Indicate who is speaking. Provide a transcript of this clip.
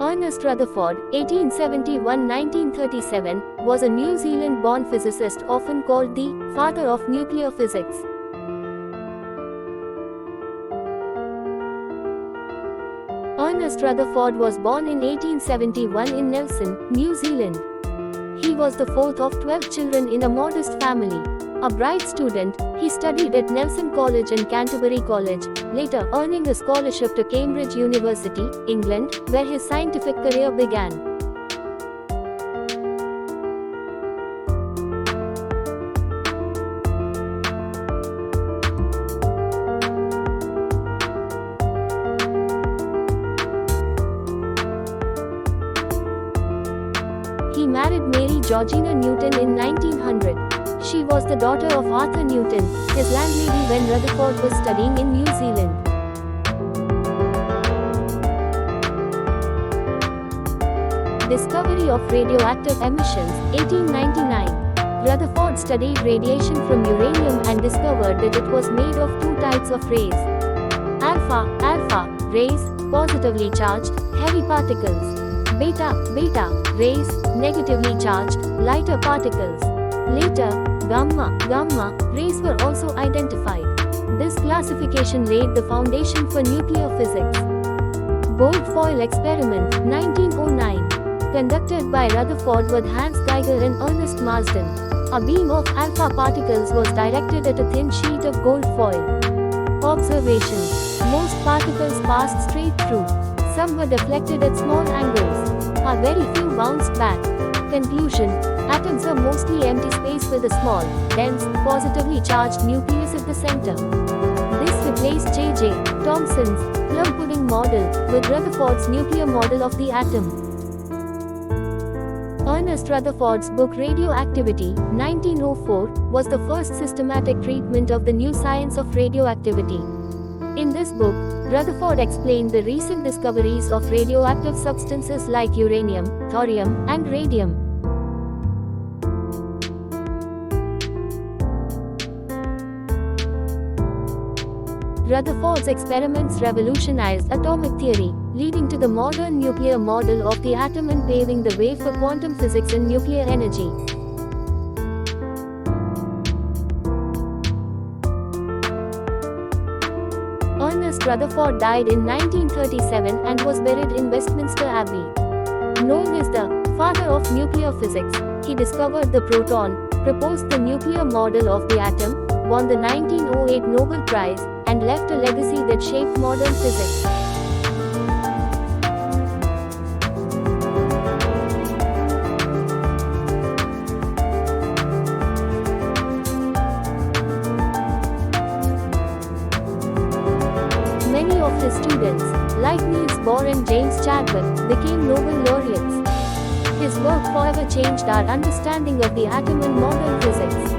Speaker 1: Ernest Rutherford, 1871–1937, was a New Zealand-born physicist often called the father of nuclear physics. Ernest Rutherford was born in 1871 in Nelson, New Zealand. He was the fourth of 12 children in a modest family. A bright student, he studied at Nelson College and Canterbury College, later earning a scholarship to Cambridge University, England, where his scientific career began. He married Mary Georgina Newton in 1900. She was the daughter of Arthur Newton, his landlady when Rutherford was studying in New Zealand. Discovery of radioactive emissions, 1899. Rutherford studied radiation from uranium and discovered that it was made of two types of rays. Alpha rays, positively charged, heavy particles. Beta rays, negatively charged, lighter particles. Later, gamma rays were also identified. This classification laid the foundation for nuclear physics. Gold foil experiment, 1909. Conducted by Rutherford with Hans Geiger and Ernest Marsden. A beam of alpha particles was directed at a thin sheet of gold foil. Observation: most particles passed straight through. Some were deflected at small angles. A very few bounced back. Conclusion: atoms are mostly empty space with a small, dense, positively charged nucleus at the center. This replaced J.J. Thomson's plum pudding model with Rutherford's nuclear model of the atom. Ernest Rutherford's book Radioactivity, 1904, was the first systematic treatment of the new science of radioactivity. In this book, Rutherford explained the recent discoveries of radioactive substances like uranium, thorium, and radium. Rutherford's experiments revolutionized atomic theory, leading to the modern nuclear model of the atom and paving the way for quantum physics and nuclear energy. Ernest Rutherford died in 1937 and was buried in Westminster Abbey. Known as the father of nuclear physics, he discovered the proton, proposed the nuclear model of the atom, won the 1908 Nobel Prize, and left a legacy that shaped modern physics. Many of his students, like Niels Bohr and James Chadwick, became Nobel laureates. His work forever changed our understanding of the atom and modern physics.